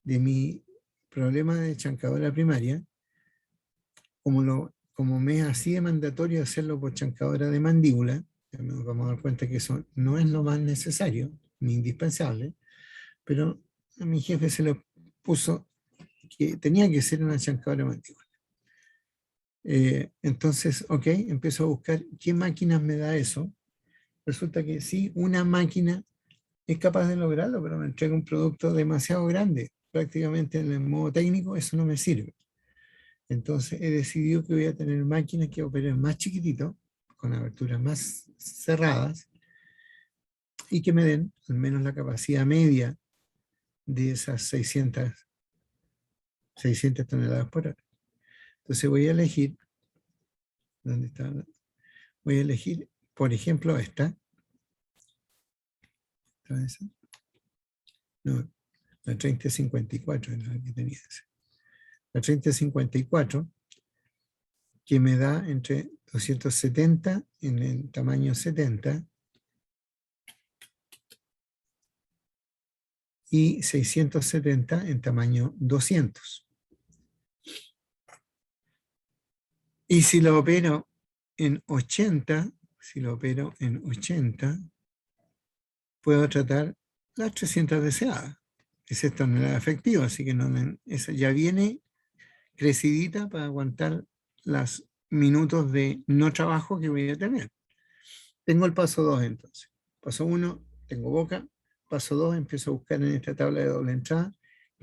de mi problema de chancadura primaria, como me es así de mandatorio hacerlo por chancadura de mandíbula, ya nos vamos a dar cuenta que eso no es lo más necesario ni indispensable, pero a mi jefe se le puso que tenía que ser una chancadura de mandíbula. Entonces, ok, empiezo a buscar qué máquinas me da eso. Resulta que sí, una máquina es capaz de lograrlo, pero me entrega un producto demasiado grande. Prácticamente en el modo técnico eso no me sirve. Entonces he decidido que voy a tener máquinas que operen más chiquitito, con aberturas más cerradas, y que me den al menos la capacidad media de esas 600 toneladas por hora. Entonces voy a elegir, ¿dónde está? Voy a elegir, por ejemplo, esta. ¿Esa? No, la 3054 es la que tenía. La 3054, que me da entre 270 en el tamaño 70 y 670 en tamaño 200. Y si lo opero en 80, puedo tratar las 300 deseadas. Esa es tonelada efectiva, así que esa ya viene crecidita para aguantar los minutos de no trabajo que voy a tener. Tengo el paso 2 entonces. Paso 1, tengo boca. Paso 2, empiezo a buscar en esta tabla de doble entrada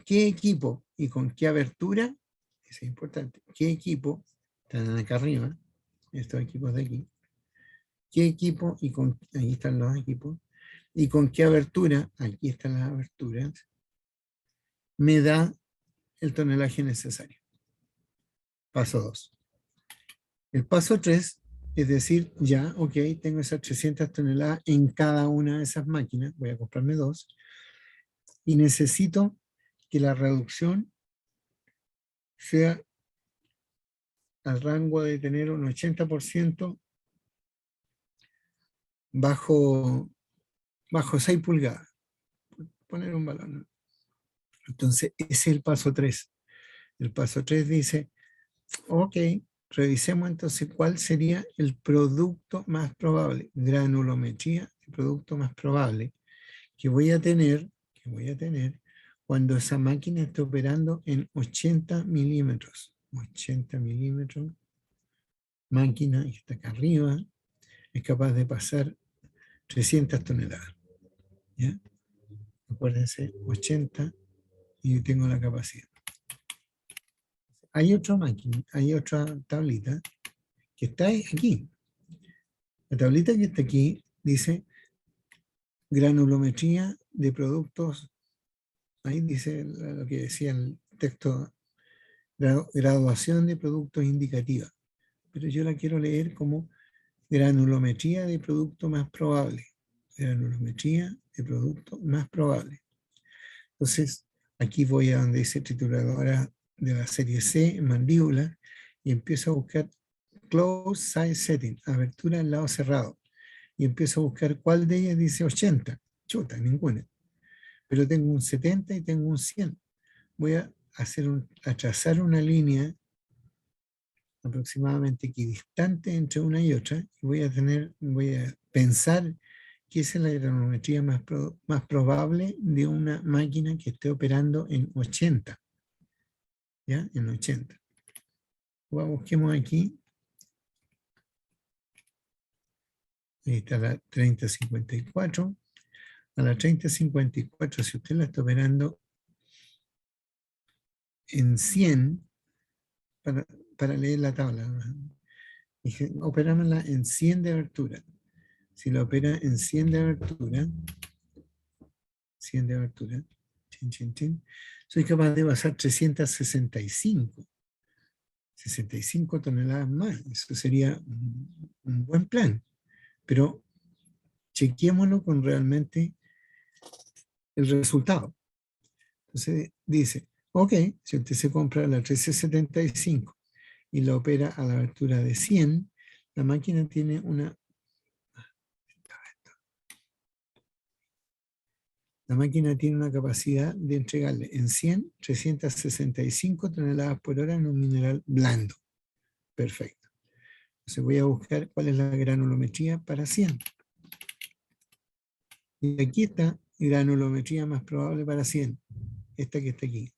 qué equipo y con qué abertura, eso es importante, qué equipo, están acá arriba, estos equipos de aquí, qué equipo y ahí están los equipos, y con qué abertura, aquí están las aberturas, me da el tonelaje necesario. Paso 2. El paso 3, es decir, ya, ok, tengo esas 300 toneladas en cada una de esas máquinas, voy a comprarme 2, y necesito que la reducción sea al rango de tener un 80% bajo 6 pulgadas. Poner un balón. Entonces, ese es el paso 3. El paso 3 dice, ok, revisemos entonces cuál sería el producto más probable, granulometría, el producto más probable que voy a tener cuando esa máquina esté operando en 80 milímetros. 80 milímetros, máquina que está acá arriba, es capaz de pasar 300 toneladas. ¿Ya? Acuérdense, 80 y tengo la capacidad. Hay otra máquina, hay otra tablita que está aquí. La tablita que está aquí dice granulometría de productos, ahí dice lo que decía el texto, graduación de productos indicativa, pero yo la quiero leer como granulometría de producto más probable, granulometría de producto más probable. Entonces, aquí voy a donde dice trituradora de la serie C, mandíbula, y empiezo a buscar close size setting, abertura en lado cerrado, y empiezo a buscar cuál de ellas dice 80. Chuta, ninguna. Pero tengo un 70 y tengo un 100. Voy a trazar una línea aproximadamente equidistante entre una y otra, y voy a pensar que esa es la granulometría más probable de una máquina que esté operando en 80. ¿Ya? En 80. Busquemos aquí. Ahí está la 3054. A la 3054, si usted la está operando en 100, para leer la tabla, dije, operámosla en 100 de abertura. Si la opera en 100 de abertura, 100 de abertura, soy capaz de pasar 65 toneladas más. Eso sería un buen plan. Pero chequémoslo con realmente el resultado. Entonces dice, ok, si usted se compra la 1375 y la opera a la abertura de 100, la máquina tiene una... La máquina tiene una capacidad de entregarle en 100, 365 toneladas por hora en un mineral blando. Perfecto. Entonces voy a buscar cuál es la granulometría para 100. Y aquí está granulometría más probable para 100. Esta que está aquí.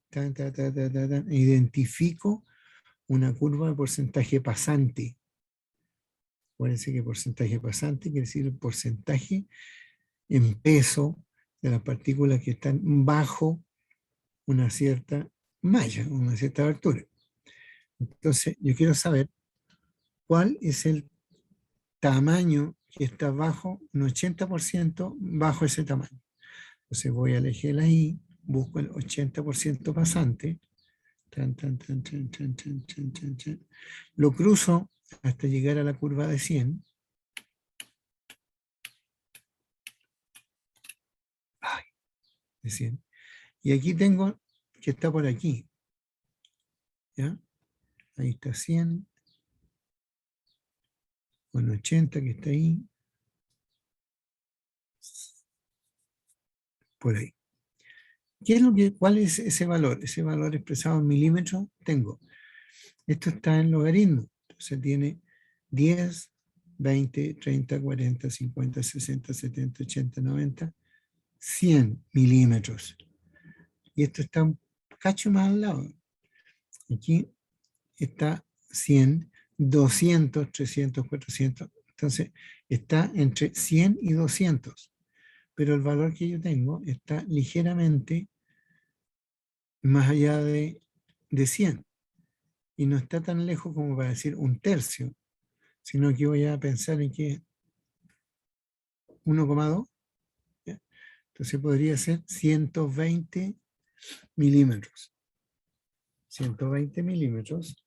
Identifico una curva de porcentaje pasante. Acuérdense que porcentaje pasante quiere decir el porcentaje en peso de las partículas que están bajo una cierta malla, una cierta abertura. Entonces, yo quiero saber cuál es el tamaño que está bajo, un 80% bajo ese tamaño. Entonces voy a elegir ahí, busco el 80% pasante, lo cruzo hasta llegar a la curva de 100. De 100. Y aquí tengo que está por aquí. ¿Ya? Ahí está 100. Con 80 que está ahí. Por ahí. ¿Cuál es ese valor? Ese valor expresado en milímetros tengo. Esto está en logaritmo. Entonces tiene 10, 20, 30, 40, 50, 60, 70, 80, 90, 100 milímetros. Y esto está un cacho más al lado. Aquí está 100, 200, 300, 400. Entonces está entre 100 y 200. Pero el valor que yo tengo está ligeramente más allá de 100. Y no está tan lejos como para decir un tercio, sino que voy a pensar en que 1,2. Entonces podría ser 120 milímetros. 120 milímetros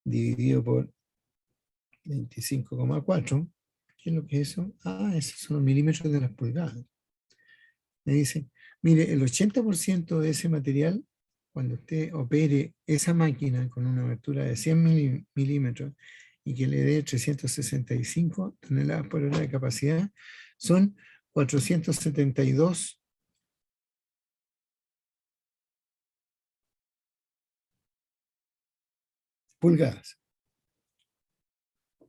dividido por 25,4. ¿Qué es lo que es eso? Ah, esos son los milímetros de las pulgadas. Me dice, mire, el 80% de ese material, cuando usted opere esa máquina con una abertura de 100 milímetros y que le dé 365 toneladas por hora de capacidad, son 472 pulgadas.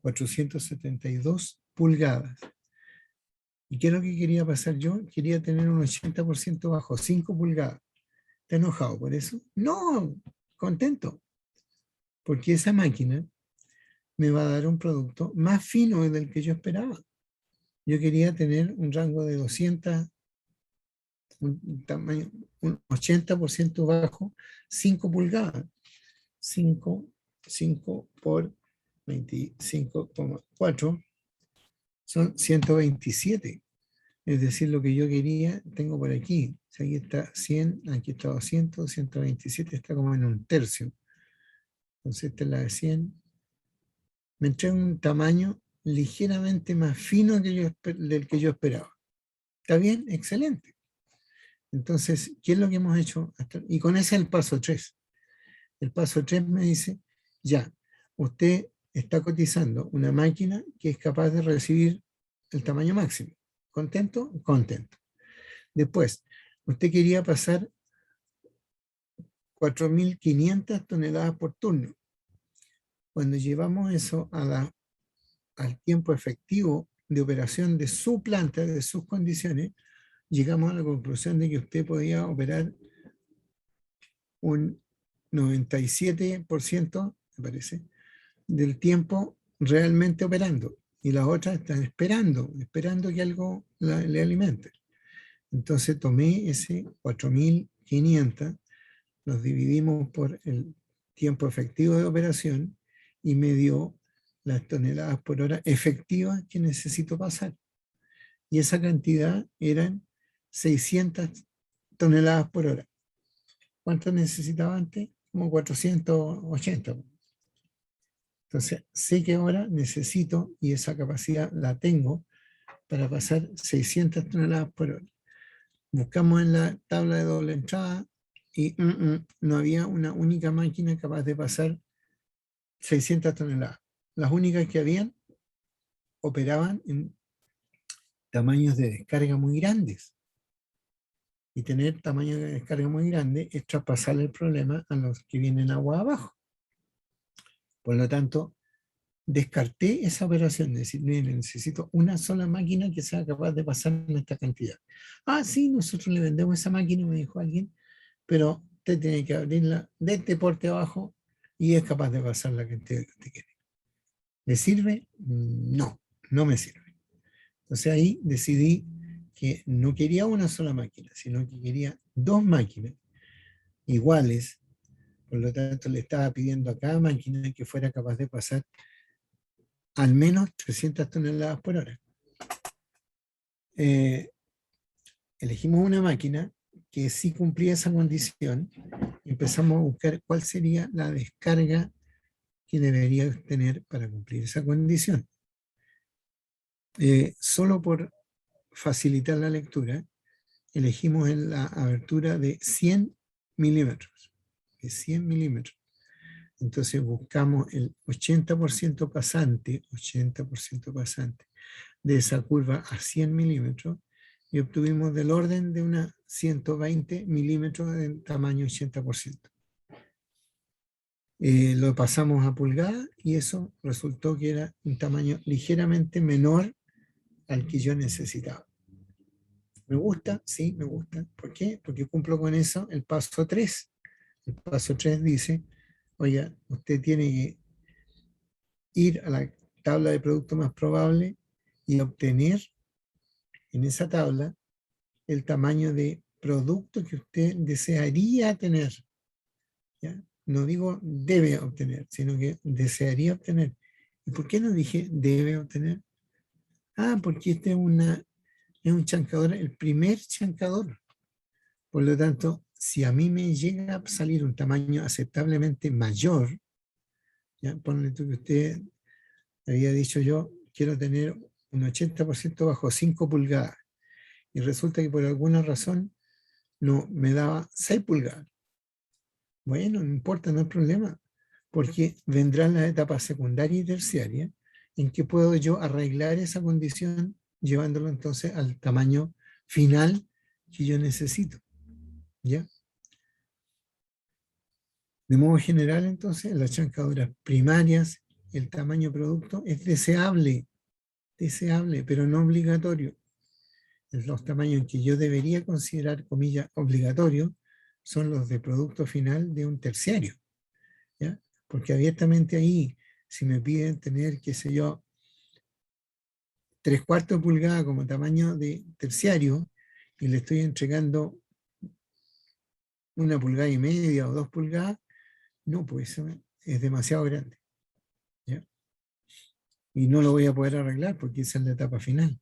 472 pulgadas. ¿Y qué es lo que quería pasar yo? Quería tener un 80% bajo, 5 pulgadas. ¿Está enojado por eso? No, contento. Porque esa máquina me va a dar un producto más fino del que yo esperaba. Yo quería tener un rango de 200, un tamaño, un 80% bajo, 5 pulgadas. 5 por 25,4 son 127. Es decir, lo que yo quería, tengo por aquí. Si aquí está 100, aquí está 200, 127 está como en un tercio. Entonces esta es la de 100. Me entrega un tamaño ligeramente más fino del que yo esperaba. ¿Está bien? Excelente. Entonces, ¿qué es lo que hemos hecho? Y con ese es el paso 3. El paso 3 me dice, ya, usted está cotizando una máquina que es capaz de recibir el tamaño máximo. ¿Contento? Contento. Después, usted quería pasar 4.500 toneladas por turno. Cuando llevamos eso al tiempo efectivo de operación de su planta, de sus condiciones, llegamos a la conclusión de que usted podía operar un 97%, me parece, del tiempo realmente operando. Y las otras están esperando que algo le alimente. Entonces tomé ese 4.500, los dividimos por el tiempo efectivo de operación y me dio las toneladas por hora efectivas que necesito pasar. Y esa cantidad eran 600 toneladas por hora. ¿Cuánto necesitaba antes? Como 480. Entonces, sé que ahora necesito, y esa capacidad la tengo, para pasar 600 toneladas por hora. Buscamos en la tabla de doble entrada y no había una única máquina capaz de pasar 600 toneladas. Las únicas que habían operaban en tamaños de descarga muy grandes. Y tener tamaño de descarga muy grande es traspasarle el problema a los que vienen agua abajo. Por lo tanto, descarté esa operación, de decir, mire, necesito una sola máquina que sea capaz de pasar esta cantidad. Ah, sí, nosotros le vendemos esa máquina, me dijo alguien, pero usted tiene que abrirla de este porte abajo y es capaz de pasar la cantidad que usted quiere. ¿Le sirve? No, no me sirve. Entonces ahí decidí que no quería una sola máquina, sino que quería dos máquinas iguales. Por lo tanto, le estaba pidiendo a cada máquina que fuera capaz de pasar al menos 300 toneladas por hora. Elegimos una máquina que sí cumplía esa condición y empezamos a buscar cuál sería la descarga que debería tener para cumplir esa condición. Solo por facilitar la lectura, elegimos en la abertura de 100 milímetros. De 100 milímetros. Entonces buscamos el 80% pasante de esa curva a 100 milímetros y obtuvimos del orden de unas 120 milímetros de tamaño 80%. Lo pasamos a pulgada y eso resultó que era un tamaño ligeramente menor al que yo necesitaba. ¿Me gusta? Sí, me gusta. ¿Por qué? Porque cumplo con eso el paso 3. El paso 3 dice, oiga, usted tiene que ir a la tabla de producto más probable y obtener en esa tabla el tamaño de producto que usted desearía tener. ¿Ya? No digo debe obtener, sino que desearía obtener. ¿Y por qué no dije debe obtener? Ah, porque este es un chancador, el primer chancador. Por lo tanto, si a mí me llega a salir un tamaño aceptablemente mayor, ¿ya? Ponle tú que usted había dicho yo, quiero tener un 80% bajo 5 pulgadas. Y resulta que por alguna razón no me daba 6 pulgadas. Bueno, no importa, no hay problema, porque vendrán las etapas secundaria y terciaria en que puedo yo arreglar esa condición llevándolo entonces al tamaño final que yo necesito. ¿Ya? De modo general, entonces, en las chancaduras primarias, el tamaño producto es deseable, pero no obligatorio. Los tamaños que yo debería considerar, comillas, obligatorios, son los de producto final de un terciario. ¿Ya? Porque abiertamente ahí, si me piden tener, qué sé yo, 3/4 pulgada como tamaño de terciario, y le estoy entregando 1,5 pulgadas o 2 pulgadas, no, pues eso es demasiado grande. ¿Ya? Y no lo voy a poder arreglar porque esa es la etapa final.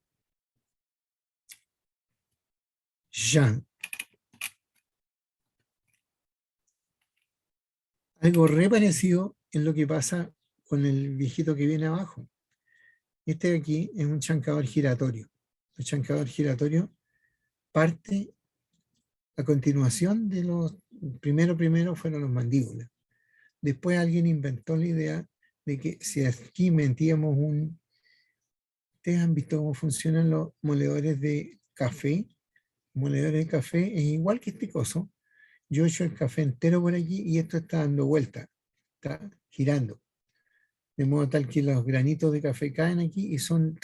Ya. Algo re parecido es lo que pasa con el viejito que viene abajo. Este de aquí es un chancador giratorio. El chancador giratorio parte a continuación de los primero fueron los mandíbulas. Después alguien inventó la idea de que si aquí metíamos ustedes han visto cómo funcionan los moledores de café. Moledores de café es igual que este coso, yo echo el café entero por aquí y esto está dando vuelta, está girando. De modo tal que los granitos de café caen aquí y son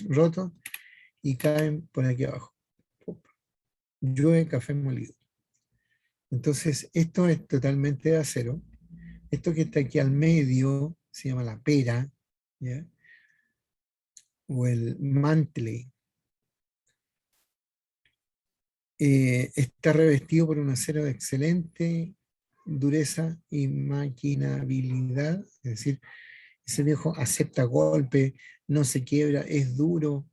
rotos y caen por aquí abajo. Llueve café molido. Entonces, esto es totalmente de acero. Esto que está aquí al medio se llama la pera, ¿ya? O el mantle. Está revestido por un acero de excelente dureza y maquinabilidad, es decir, ese viejo acepta golpe, no se quiebra, es duro,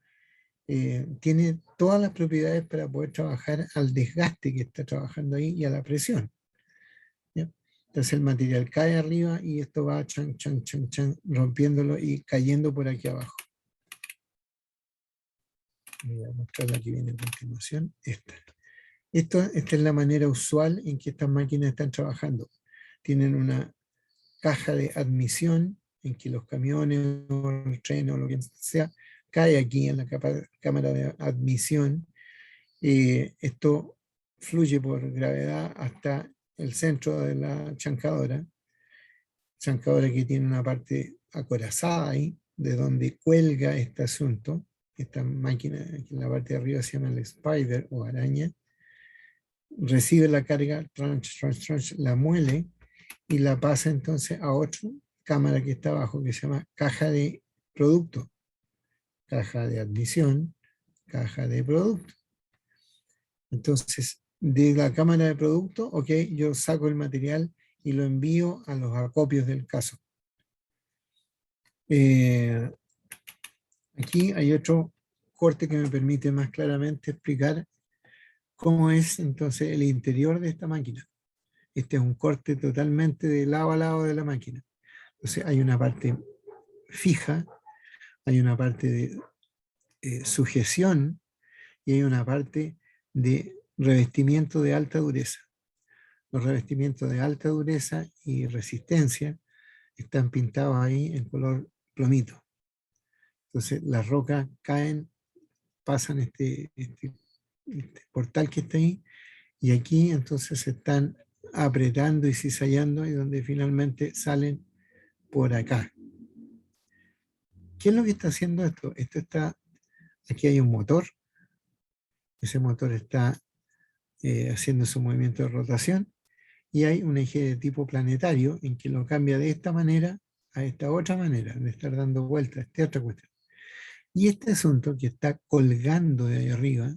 tiene todas las propiedades para poder trabajar al desgaste que está trabajando ahí y a la presión. ¿Ya? Entonces el material cae arriba y esto va chan, chan, chan, chan, rompiéndolo y cayendo por aquí abajo. Voy a mostrar la que viene a continuación, esta. Esta es la manera usual en que estas máquinas están trabajando. Tienen una caja de admisión en que los camiones o el tren o lo que sea cae aquí en la cámara de admisión. Esto fluye por gravedad hasta el centro de la chancadora que tiene una parte acorazada ahí, de donde cuelga este asunto. Esta máquina, que en la parte de arriba se llama el spider o araña, recibe la carga, la muele y la pasa entonces a otra cámara que está abajo, que se llama caja de producto, caja de admisión, caja de producto. Entonces, de la cámara de producto, ok, yo saco el material y lo envío a los acopios del caso. Aquí hay otro corte que me permite más claramente explicar cómo es entonces el interior de esta máquina. Este es un corte totalmente de lado a lado de la máquina. Entonces hay una parte fija, hay una parte de sujeción y hay una parte de revestimiento de alta dureza. Los revestimientos de alta dureza y resistencia están pintados ahí en color plomito. Entonces las rocas caen, pasan este portal que está ahí y aquí entonces se están apretando y cizallando y donde finalmente salen por acá. ¿Qué es lo que está haciendo esto? Aquí hay un motor, ese motor está haciendo su movimiento de rotación y hay un eje de tipo planetario en que lo cambia de esta manera a esta otra manera, de estar dando vueltas, esta otra cuestión. Y este asunto que está colgando de ahí arriba,